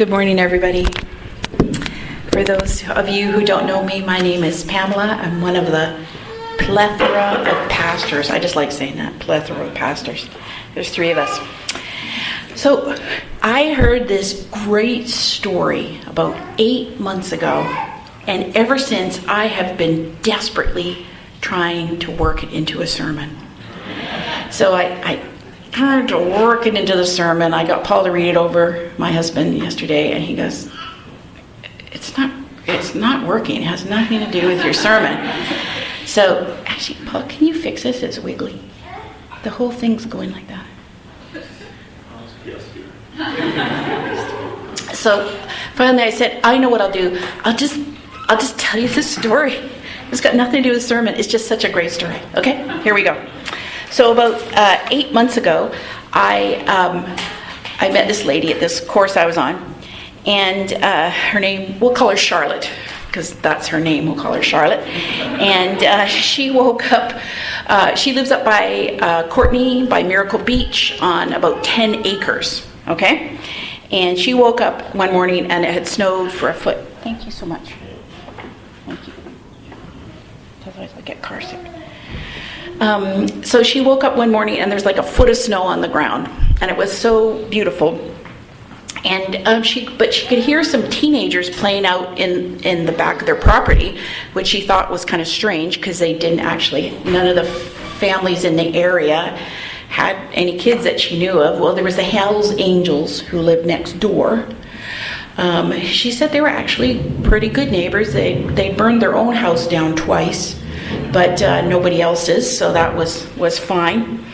Good morning, everybody. For those of you who don't know me, my name is Pamela. I'm one of the plethora of pastors. I just like saying that, plethora of pastors. There's 3 of us. So I heard this great story about 8 months ago, and ever since I have been desperately trying to work it into a sermon. So I tried to work it into the sermon. I got Paul to read it over, my husband, yesterday, and he goes, it's not working. It has nothing to do with your sermon. So, actually, Paul, can you fix this? It's wiggly. The whole thing's going like that. So, finally I said, I know what I'll do. I'll just tell you the story. It's got nothing to do with the sermon. It's just such a great story. Okay? Here we go. So about 8 months ago, I met this lady at this course I was on, and her name, we'll call her Charlotte, because that's her name, we'll call her Charlotte. And she woke up, she lives up by Courtney, by Miracle Beach, on about 10 acres, okay? And she woke up one morning and it had snowed for a foot. Thank you so much. Thank you. Otherwise I get car sick. So she woke up one morning and there's like a foot of snow on the ground, and it was so beautiful. And she could hear some teenagers playing out in the back of their property, which she thought was kind of strange because none of the families in the area had any kids that she knew of. Well, there was the Hells Angels who lived next door. She said they were actually pretty good neighbors. They burned their own house down twice, but nobody else's, so that was fine.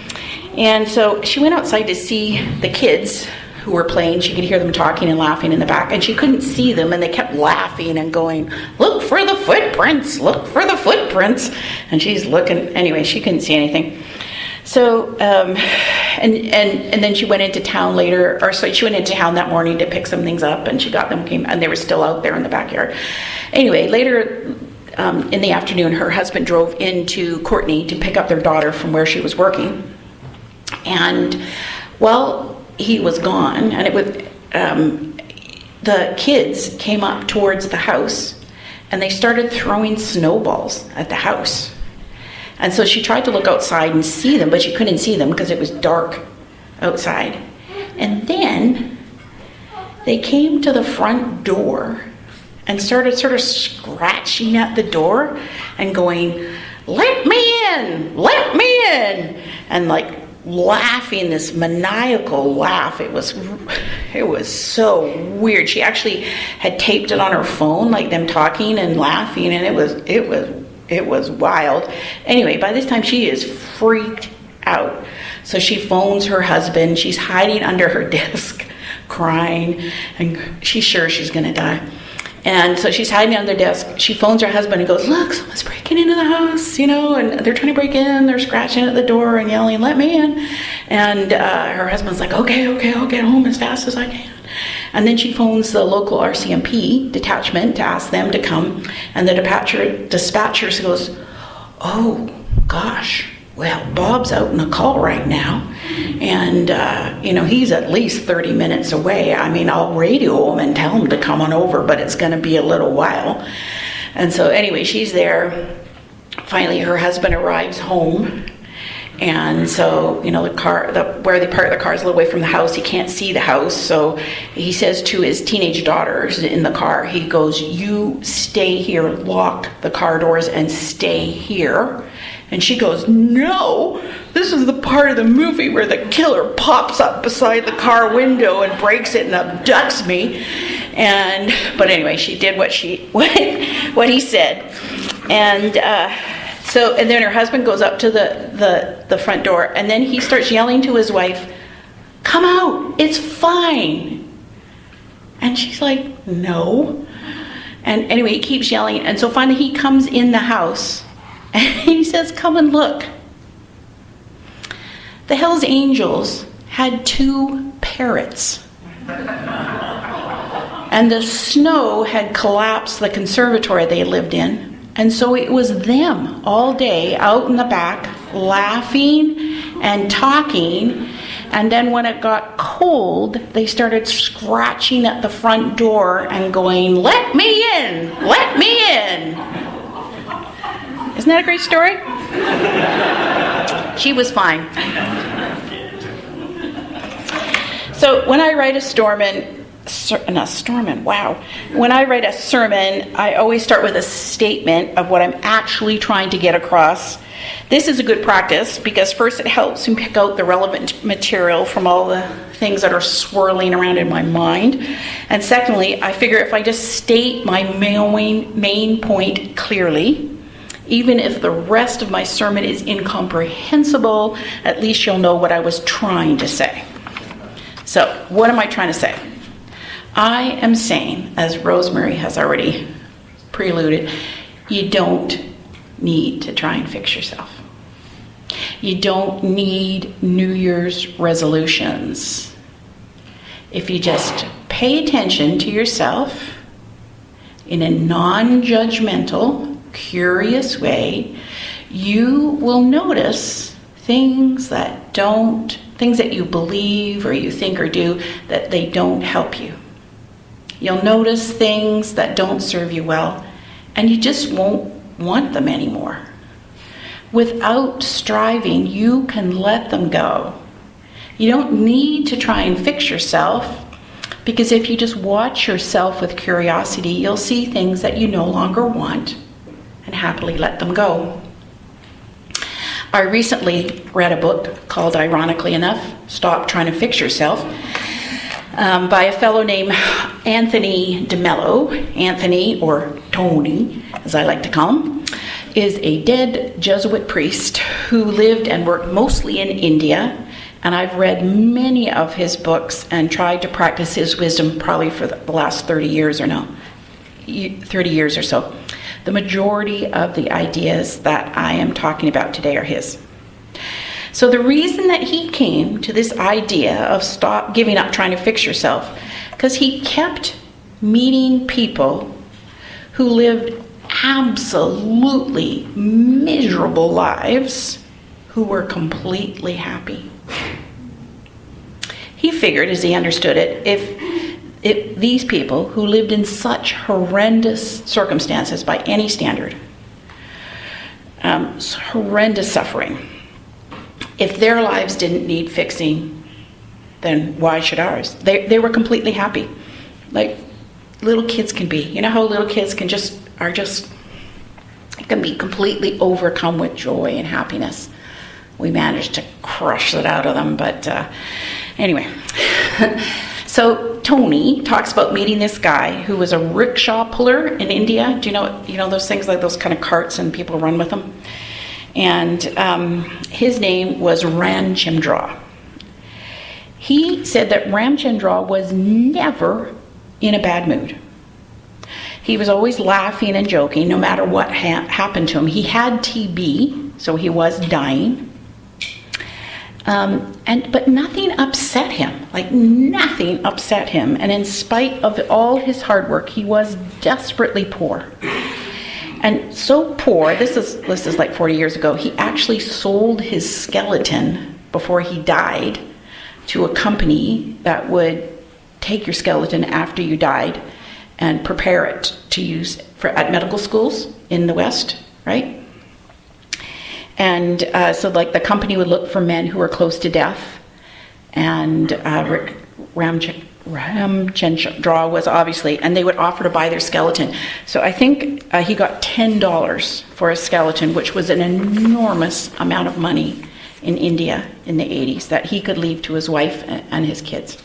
And so she went outside to see the kids who were playing. She could hear them talking and laughing in the back, and she couldn't see them, and they kept laughing and going, look for the footprints, look for the footprints. And she's looking. Anyway, she couldn't see anything. So, and then she went into town she went into town that morning to pick some things up, and she got them, and they were still out there in the backyard. Anyway, later in the afternoon, her husband drove into Courtney to pick up their daughter from where she was working. And while he was gone, and the kids came up towards the house, and they started throwing snowballs at the house. And so she tried to look outside and see them, but she couldn't see them because it was dark outside. And then they came to the front door and started sort of scratching at the door and going, let me in, let me in, and like laughing, this maniacal laugh. It was so weird. She actually had taped it on her phone, like them talking and laughing, and it was wild. Anyway, by this time she is freaked out. So she phones her husband. She's hiding under her desk, crying, and she's sure she's going to die. And so she's hiding under the desk. She phones her husband and goes, look, someone's breaking into the house, and they're trying to break in. They're scratching at the door and yelling, let me in. And her husband's like, okay, I'll get home as fast as I can. And then she phones the local RCMP detachment to ask them to come. And the dispatcher goes, oh, gosh, well, Bob's out in a call right now. And, he's at least 30 minutes away. I mean, I'll radio him and tell him to come on over, but it's going to be a little while. And so anyway, she's there. Finally, her husband arrives home. And so, the car, where they park the car is a little way from the house. He can't see the house. So he says to his teenage daughters in the car, he goes, you stay here, lock the car doors and stay here. And she goes, no, this is the part of the movie where the killer pops up beside the car window and breaks it and abducts me. But anyway, she did what he said. And then her husband goes up to the front door, and then he starts yelling to his wife, come out, it's fine. And she's like, no. And anyway, he keeps yelling, and so finally he comes in the house, and he says, come and look. The Hells Angels had 2 parrots. And the snow had collapsed the conservatory they lived in. And so it was them all day out in the back laughing and talking And then when it got cold, they started scratching at the front door and going, "Let me in! Let me in!" Isn't that a great story? She was fine. So when I write a When I write a sermon, I always start with a statement of what I'm actually trying to get across. This is a good practice because first it helps me pick out the relevant material from all the things that are swirling around in my mind. And secondly, I figure if I just state my main point clearly, even if the rest of my sermon is incomprehensible, at least you'll know what I was trying to say. So, what am I trying to say? I am saying, as Rosemary has already preluded, you don't need to try and fix yourself. You don't need New Year's resolutions. If you just pay attention to yourself in a non-judgmental, curious way, you will notice things that you believe or you think or do that they don't help you. You'll notice things that don't serve you well, and you just won't want them anymore. Without striving, you can let them go. You don't need to try and fix yourself, because if you just watch yourself with curiosity, you'll see things that you no longer want and happily let them go. I recently read a book called, ironically enough, Stop Trying to Fix Yourself, by a fellow named Anthony DeMello. Anthony, or Tony, as I like to call him, is a dead Jesuit priest who lived and worked mostly in India, and I've read many of his books and tried to practice his wisdom probably for the last 30 years or so. The majority of the ideas that I am talking about today are his. So the reason that he came to this idea of stop giving up trying to fix yourself, because he kept meeting people who lived absolutely miserable lives who were completely happy. He figured, as he understood it, if these people who lived in such horrendous circumstances by any standard, horrendous suffering, if their lives didn't need fixing, then why should ours? They were completely happy, like little kids can be. You know how little kids can can be completely overcome with joy and happiness. We managed to crush it out of them, but anyway. So Tony talks about meeting this guy who was a rickshaw puller in India. Do you know those things, like those kind of carts and people run with them? And his name was Ramchandra. He said that Ramchandra was never in a bad mood. He was always laughing and joking no matter what happened to him. He had TB, so he was dying. But nothing upset him, nothing upset him. And in spite of all his hard work, he was desperately poor. And so poor, this is like 40 years ago, he actually sold his skeleton before he died to a company that would take your skeleton after you died and prepare it to use at medical schools in the West, right? And so the company would look for men who were close to death, and Ramchandra was obviously, and they would offer to buy their skeleton. So I think he got $10 for a skeleton, which was an enormous amount of money in India in the 80s that he could leave to his wife and his kids.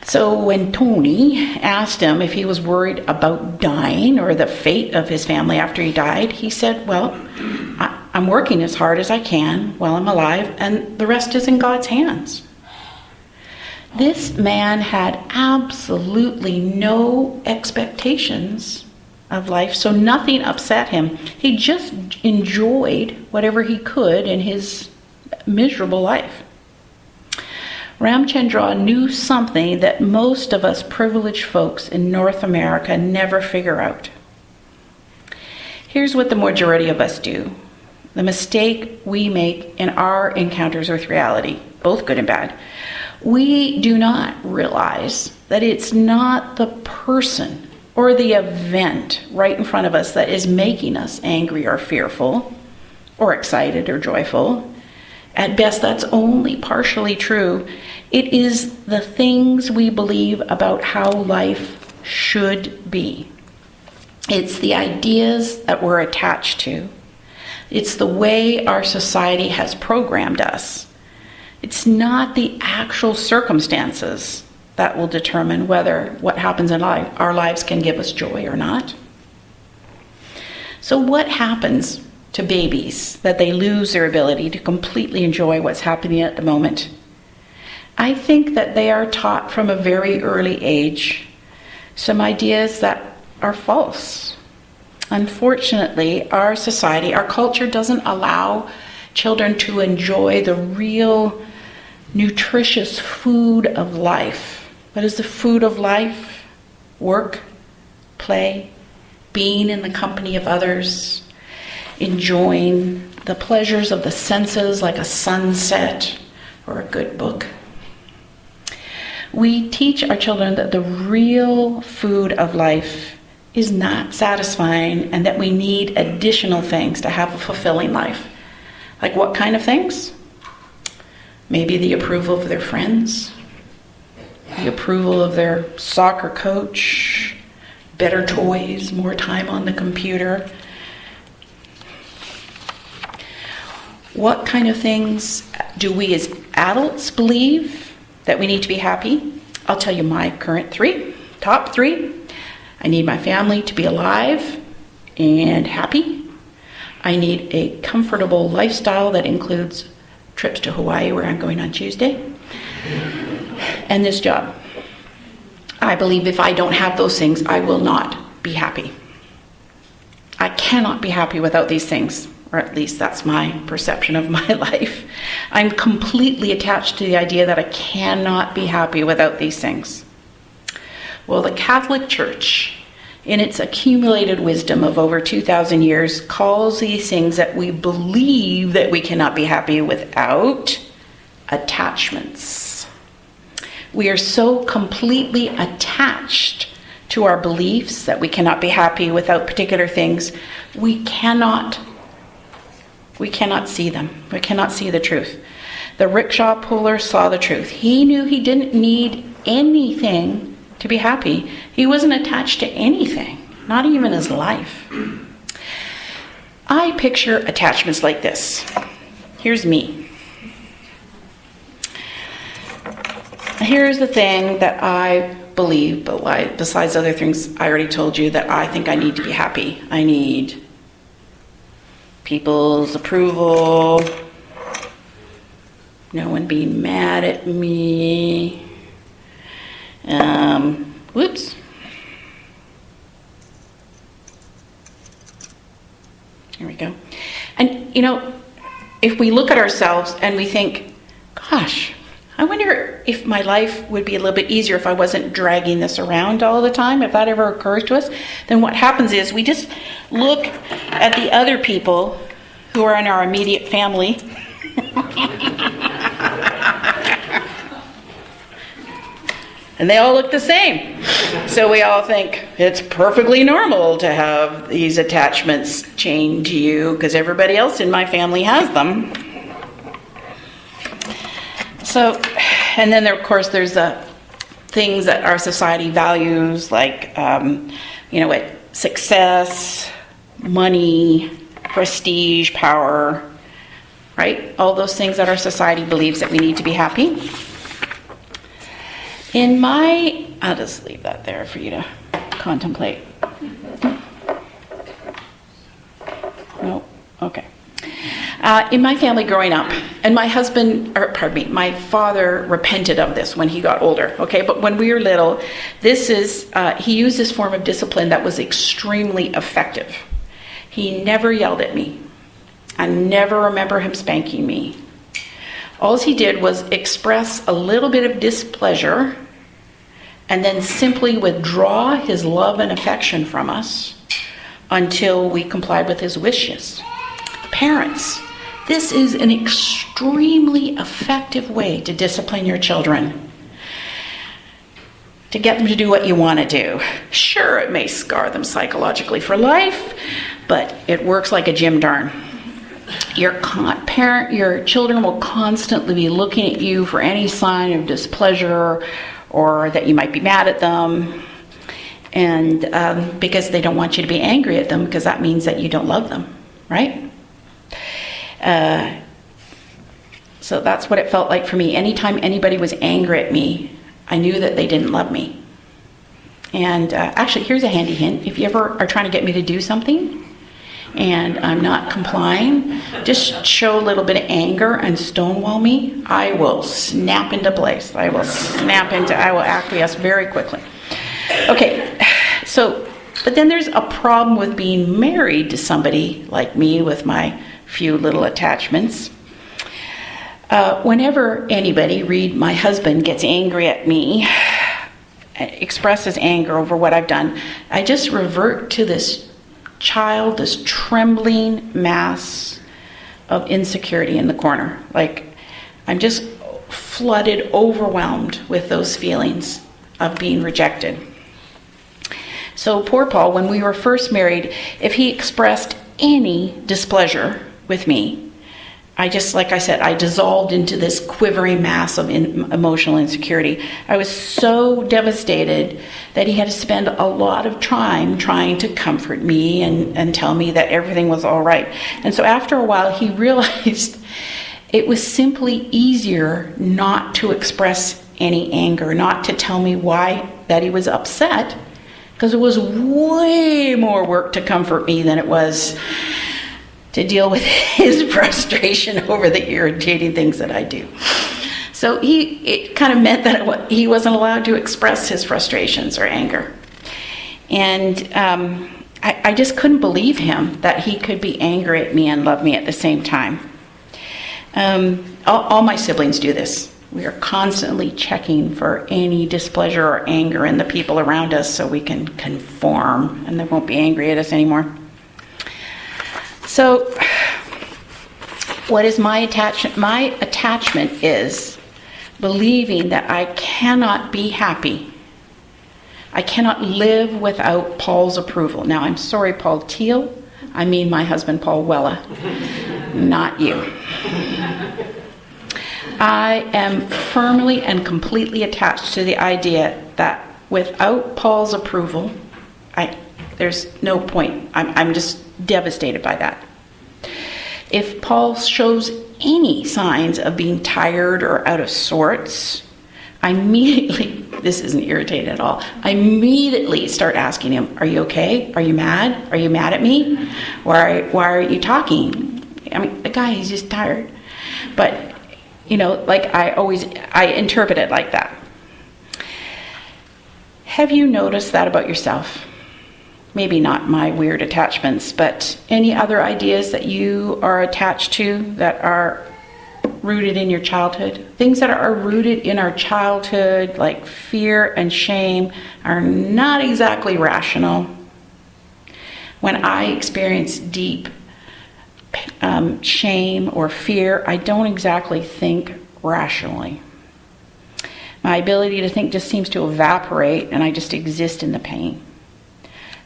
So when Tony asked him if he was worried about dying or the fate of his family after he died, he said, well, I'm working as hard as I can while I'm alive, and the rest is in God's hands. This man had absolutely no expectations of life, so nothing upset him. He just enjoyed whatever he could in his miserable life. Ramchandra knew something that most of us privileged folks in North America never figure out. Here's what the majority of us do. The mistake we make in our encounters with reality. both good and bad, we do not realize that it's not the person or the event right in front of us that is making us angry or fearful or excited or joyful. At best, that's only partially true. It is the things we believe about how life should be. It's the ideas that we're attached to. It's the way our society has programmed us. It's not the actual circumstances that will determine whether what happens in our lives can give us joy or not. So what happens to babies that they lose their ability to completely enjoy what's happening at the moment? I think that they are taught from a very early age some ideas that are false. Unfortunately, our society, our culture doesn't allow children to enjoy the real nutritious food of life. What is the food of life? Work, play, being in the company of others, enjoying the pleasures of the senses like a sunset or a good book. We teach our children that the real food of life is not satisfying and that we need additional things to have a fulfilling life. Like what kind of things? Maybe the approval of their friends, the approval of their soccer coach, better toys, more time on the computer. What kind of things do we as adults believe that we need to be happy? I'll tell you my current top three. I need my family to be alive and happy. I need a comfortable lifestyle that includes trips to Hawaii, where I'm going on Tuesday, and this job. I believe if I don't have those things, I will not be happy. I cannot be happy without these things, or at least that's my perception of my life. I'm completely attached to the idea that I cannot be happy without these things. Well, the Catholic Church, in its accumulated wisdom of over 2,000 years, calls these things that we believe that we cannot be happy without attachments. We are so completely attached to our beliefs that we cannot be happy without particular things. We cannot see them. We cannot see the truth. The rickshaw puller saw the truth. He knew he didn't need anything to be happy. He wasn't attached to anything, not even his life. I picture attachments like this. Here's me. Here's the thing that I believe, but why, besides other things I already told you, that I think I need to be happy. I need people's approval, no one being mad at me. Whoops. Here we go. And, if we look at ourselves and we think, gosh, I wonder if my life would be a little bit easier if I wasn't dragging this around all the time, if that ever occurs to us, then what happens is we just look at the other people who are in our immediate family and they all look the same. So we all think it's perfectly normal to have these attachments chained to you because everybody else in my family has them. So, and then of course there's the things that our society values, like, success, money, prestige, power, right? All those things that our society believes that we need to be happy. I'll just leave that there for you to contemplate. No? Okay. In my family growing up, and my father repented of this when he got older, okay? But when we were little, he used this form of discipline that was extremely effective. He never yelled at me. I never remember him spanking me. All he did was express a little bit of displeasure and then simply withdraw his love and affection from us until we complied with his wishes. Parents, This is an extremely effective way to discipline your children, to get them to do what you want to do. Sure, it may scar them psychologically for life, but it works like a gym darn. Your children will constantly be looking at you for any sign of displeasure or that you might be mad at them, and because they don't want you to be angry at them, because that means that you don't love them, right? So that's what it felt like for me. Anytime anybody was angry at me, I knew that they didn't love me. And actually, here's a handy hint. If you ever are trying to get me to do something and I'm not complying, just show a little bit of anger and stonewall me. I will snap into place. I will acquiesce very quickly. Okay, but then there's a problem with being married to somebody like me with my few little attachments. Whenever anybody, read my husband, gets angry at me, expresses anger over what I've done, I just revert to this trembling mass of insecurity in the corner. Like, I'm just flooded, overwhelmed with those feelings of being rejected. So poor Paul, when we were first married, if he expressed any displeasure with me, I dissolved into this quivering mass of emotional insecurity. I was so devastated that he had to spend a lot of time trying to comfort me and tell me that everything was all right. And so after a while, he realized it was simply easier not to express any anger, not to tell me why that he was upset, because it was way more work to comfort me than it was to deal with his frustration over the irritating things that I do. So it kind of meant that he wasn't allowed to express his frustrations or anger. And I just couldn't believe him that he could be angry at me and love me at the same time. All my siblings do this. We are constantly checking for any displeasure or anger in the people around us so we can conform and they won't be angry at us anymore. So, what is my attachment? My attachment is believing that I cannot be happy. I cannot live without Paul's approval. Now, I'm sorry, Paul Teal. I mean my husband, Paul Welle, not you. I am firmly and completely attached to the idea that without Paul's approval, there's no point. I'm just devastated by that. If Paul shows any signs of being tired or out of sorts, I immediately, this isn't irritating at all, I immediately start asking him, are you okay? Are you mad? Are you mad at me? Why aren't you talking? I mean, the guy, he's just tired. But, I interpret it like that. Have you noticed that about yourself? Maybe not my weird attachments, but any other ideas that you are attached to that are rooted in your childhood? Things that are rooted in our childhood, like fear and shame, are not exactly rational. When I experience deep shame or fear, I don't exactly think rationally. My ability to think just seems to evaporate, and I just exist in the pain.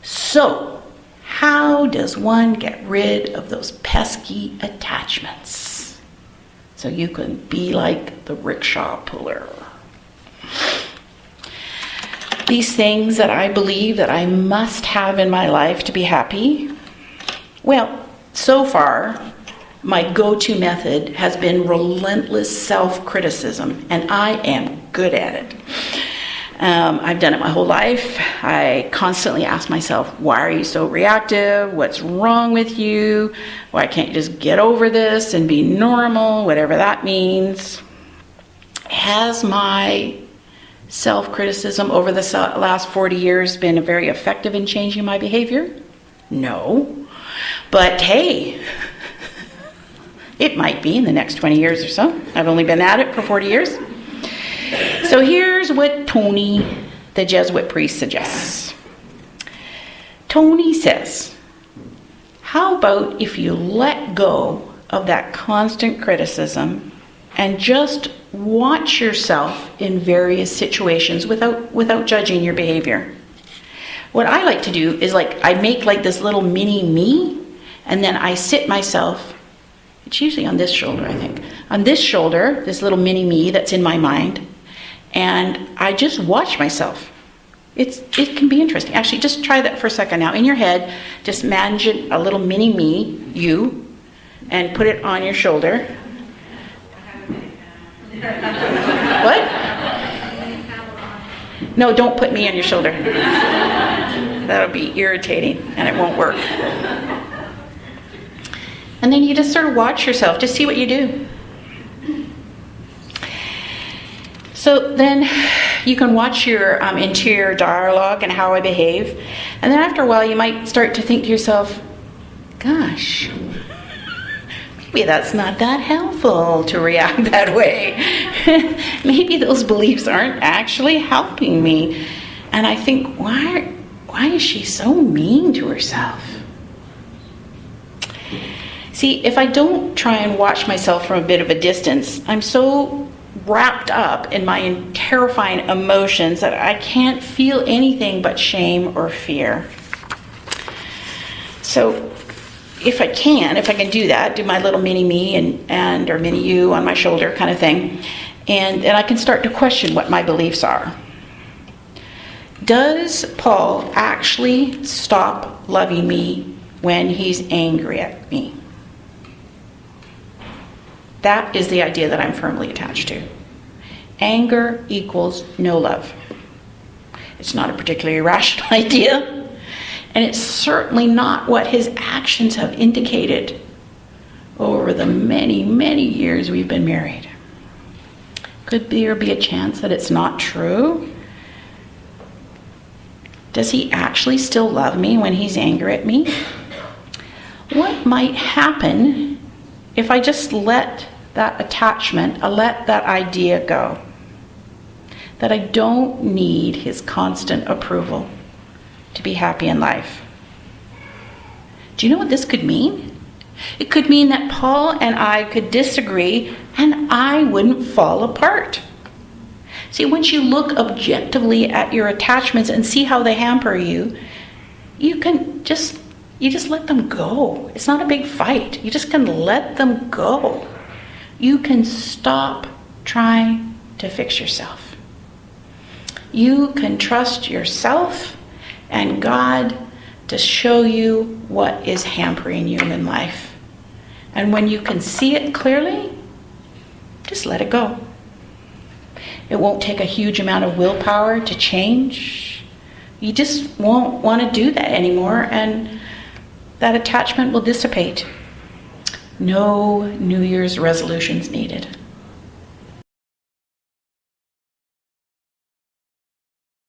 So, how does one get rid of those pesky attachments so you can be like the rickshaw puller? These things that I believe that I must have in my life to be happy, well, so far, my go-to method has been relentless self-criticism, and I am good at it. I've done it my whole life. I constantly ask myself, why are you so reactive? What's wrong with you? Why can't you just get over this and be normal, whatever that means? Has my self-criticism over the last 40 years been very effective in changing my behavior? No. But hey, it might be in the next 20 years or so. I've only been at it for 40 years. So here's what Tony, the Jesuit priest, suggests. Tony says, how about if you let go of that constant criticism and just watch yourself in various situations without judging your behavior. What I like to do is I make this little mini me, and then I sit myself, it's usually on this shoulder, I think. On this shoulder, this little mini me that's in my mind, and I just watch myself. It can be interesting. Actually, just try that for a second now. In your head, just imagine a little mini me, you, and put it on your shoulder. What? No, don't put me on your shoulder. That'll be irritating and it won't work. And then you just sort of watch yourself, just see what you do. So then you can watch your interior dialogue and how I behave. And then after a while you might start to think to yourself, gosh, maybe that's not that helpful to react that way. Maybe those beliefs aren't actually helping me. And I think, why is she so mean to herself? See, if I don't try and watch myself from a bit of a distance, I'm so wrapped up in my terrifying emotions that I can't feel anything but shame or fear. So if I can do that, do my little mini me and or mini you on my shoulder kind of thing, and I can start to question what my beliefs are. Does Paul actually stop loving me when he's angry at me? That is the idea that I'm firmly attached to. Anger equals no love. It's not a particularly rational idea, and it's certainly not what his actions have indicated over the many, many years we've been married. Could there be a chance that it's not true? Does he actually still love me when he's angry at me? What might happen if I just let that attachment, I let that idea go? That I don't need his constant approval to be happy in life. Do you know what this could mean? It could mean that Paul and I could disagree and I wouldn't fall apart. See, once you look objectively at your attachments and see how they hamper you, you just let them go. It's not a big fight. You just can let them go. You can stop trying to fix yourself. You can trust yourself and God to show you what is hampering you in life. And when you can see it clearly, just let it go. It won't take a huge amount of willpower to change. You just won't want to do that anymore, and that attachment will dissipate. No New Year's resolutions needed.